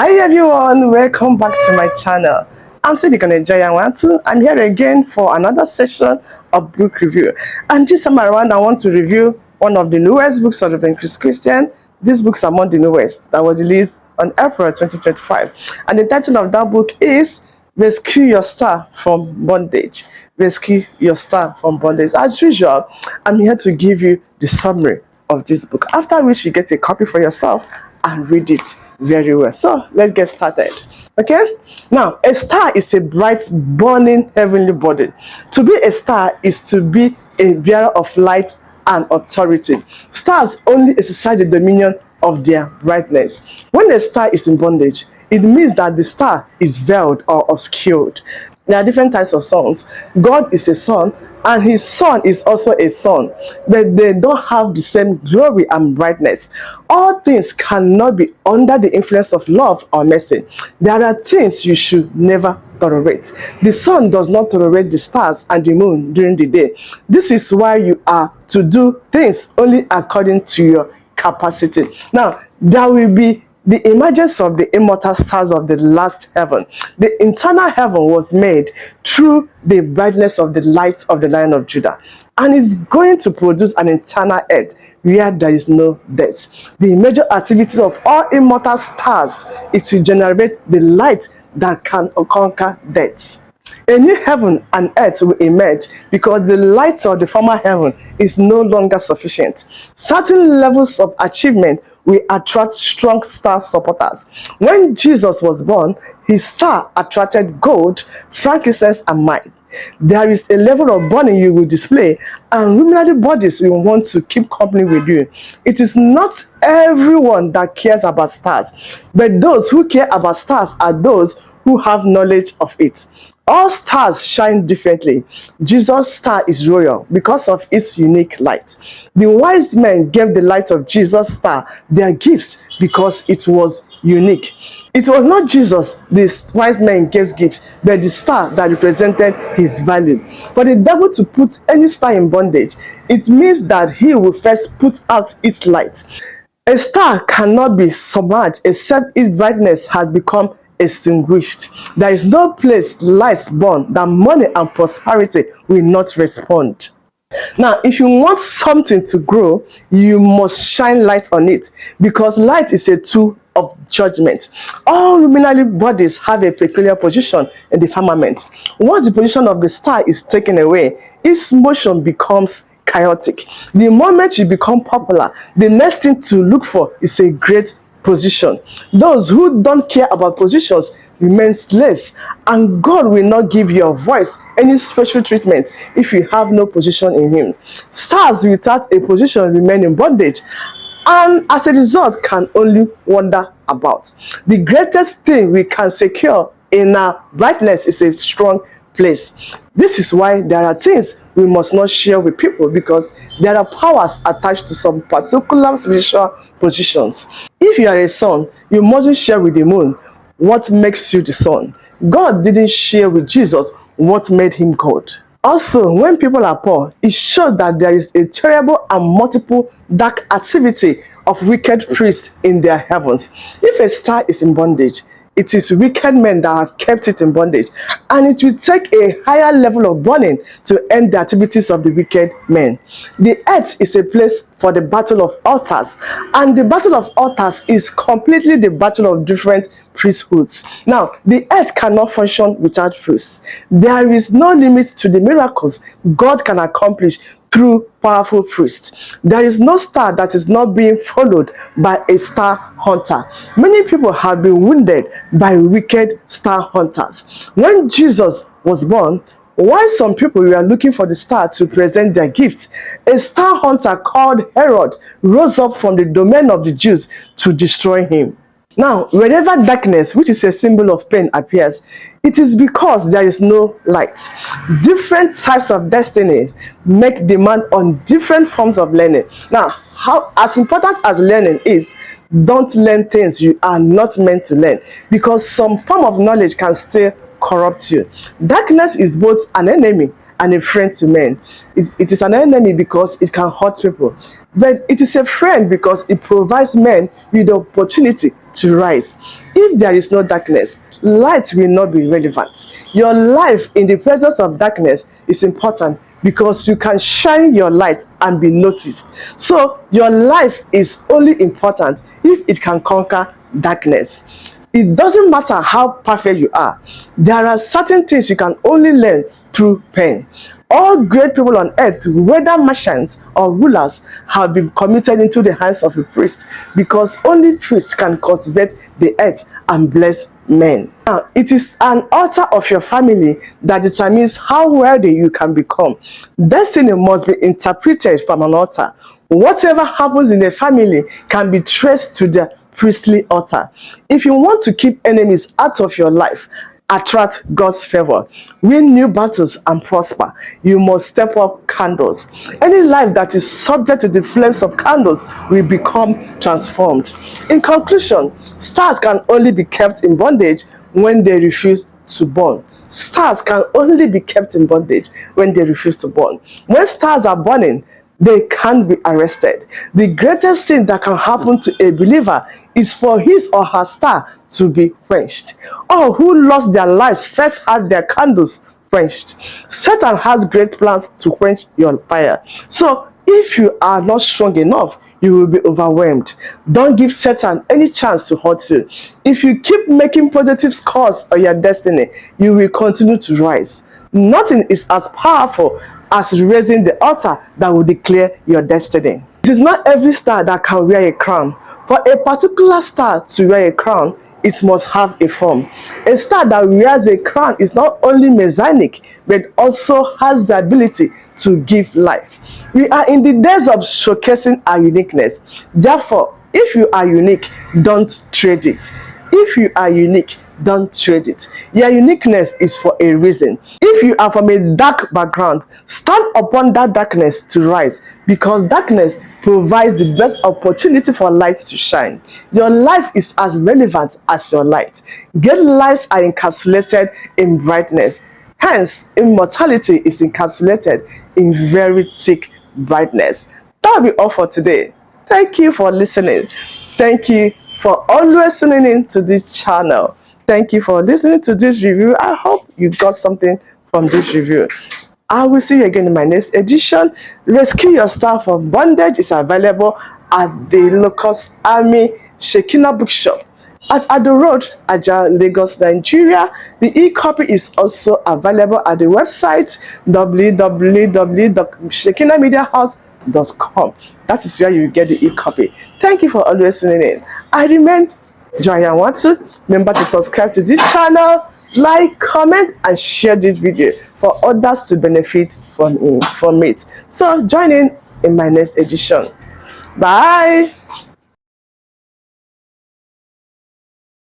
Hi everyone, welcome back to my channel. I'm still gonna enjoy Anwatu. I'm here again for another session of book review. And this time around, I want to review one of the newest books of the Ben Christian. This book's among the newest that was released on April 2025. And the title of that book is Rescue Your Star from Bondage. Rescue Your Star from Bondage. As usual, I'm here to give you the summary of this book, after which you get a copy for yourself and read it very well. So let's get started. Okay, now a star is a bright burning heavenly body. To be a star is to be a bearer of light and authority. Stars only exercise the dominion of their brightness. When a star is in bondage, it means that the star is veiled or obscured. There are different types of suns. God is a sun, and his son is also a sun, but they don't have the same glory and brightness. All things cannot be under the influence of love or mercy. There are things you should never tolerate. The sun does not tolerate the stars and the moon during the day. This is why you are to do things only according to your capacity. Now, there will be the emergence of the immortal stars of the last heaven. The internal heaven was made through the brightness of the light of the Lion of Judah, and is going to produce an internal earth where there is no death. The major activity of all immortal stars is to generate the light that can conquer death. A new heaven and earth will emerge because the light of the former heaven is no longer sufficient. Certain levels of achievement will attract strong star supporters. When Jesus was born, his star attracted gold, frankincense, and myrrh. There is a level of burning you will display, and luminary bodies will want to keep company with you. It is not everyone that cares about stars, but those who care about stars are those who have knowledge of it. All stars shine differently. Jesus' star is royal because of its unique light. The wise men gave the light of Jesus' star their gifts because it was unique. It was not Jesus the wise men gave gifts, but the star that represented his value. For the devil to put any star in bondage, it means that he will first put out its light. A star cannot be submerged except its brightness has become extinguished. There is no place lights burn that money and prosperity will not respond. Now, if you want something to grow, you must shine light on it, because light is a tool of judgment. All luminary bodies have a peculiar position in the firmament. Once the position of the star is taken away, its motion becomes chaotic. The moment you become popular, the next thing to look for is a great position. Those who don't care about positions remain slaves, and God will not give your voice any special treatment if you have no position in him. Stars without a position remain in bondage, and as a result can only wander about. The greatest thing we can secure in our brightness is a strong place. This is why there are things we must not share with people, because there are powers attached to some particular spiritual positions. If you are a sun, you mustn't share with the moon what makes you the sun. God didn't share with Jesus what made him God. Also, when people are poor, it shows that there is a terrible and multiple dark activity of wicked priests in their heavens. If a star is in bondage, it is wicked men that have kept it in bondage, and it will take a higher level of burning to end the activities of the wicked men. The earth is a place for the battle of altars, and the battle of altars is completely the battle of different priesthoods. Now, the earth cannot function without priests. There is no limit to the miracles God can accomplish through powerful priests. There is no star that is not being followed by a star hunter. Many people have been wounded by wicked star hunters. When Jesus was born, while some people were looking for the star to present their gifts, a star hunter called Herod rose up from the domain of the Jews to destroy him. Now, wherever darkness, which is a symbol of pain, appears, it is because there is no light. Different types of destinies make demand on different forms of learning. Now, as important as learning is, don't learn things you are not meant to learn, because some form of knowledge can still corrupt you. Darkness is both an enemy and a friend to men. It is an enemy because it can hurt people, but it is a friend because it provides men with the opportunity to rise. If there is no darkness, light will not be relevant. Your life in the presence of darkness is important because you can shine your light and be noticed. So your life is only important if it can conquer darkness. It doesn't matter how perfect you are. There are certain things you can only learn through pain. All great people on earth, whether merchants or rulers, have been committed into the hands of a priest because only priests can cultivate the earth and bless men. Now, it is an altar of your family that determines how wealthy you can become. Destiny must be interpreted from an altar. Whatever happens in a family can be traced to the priestly altar. If you want to keep enemies out of your life, attract God's favor, win new battles, and prosper, you must step up candles. Any life that is subject to the flames of candles will become transformed. In conclusion, stars can only be kept in bondage when they refuse to burn. Stars can only be kept in bondage when they refuse to burn. When stars are burning, they can't be arrested. The greatest sin that can happen to a believer is for his or her star to be quenched. All who lost their lives first had their candles quenched. Satan has great plans to quench your fire. So if you are not strong enough, you will be overwhelmed. Don't give Satan any chance to hurt you. If you keep making positive scores on your destiny, you will continue to rise. Nothing is as powerful as raising the altar that will declare your destiny. It is not every star that can wear a crown. For a particular star to wear a crown, it must have a form. A star that wears a crown is not only messianic, but also has the ability to give life. We are in the days of showcasing our uniqueness. Therefore, if you are unique, don't trade it. If you are unique, don't trade it. Your uniqueness is for a reason. If you are from a dark background, stand upon that darkness to rise, because darkness provides the best opportunity for light to shine. Your life is as relevant as your light. Great lives are encapsulated in brightness. Hence, immortality is encapsulated in very thick brightness. That will be all for today. Thank you for listening. Thank you for always tuning in to this channel. Thank you for listening to this review. I hope you got something from this review. I will see you again in my next edition. Rescue Your Star from Bondage is available at the Locust Army Shekinah Bookshop at Ado Road, Aja, Lagos, Nigeria. The e-copy is also available at the website www.shekinahmediahouse.com. That is where you get the e-copy. Thank you for always tuning in. I remain Joy Anwatu. Remember to subscribe to this channel, like, comment, and share this video for others to benefit from it. So join in my next edition. Bye.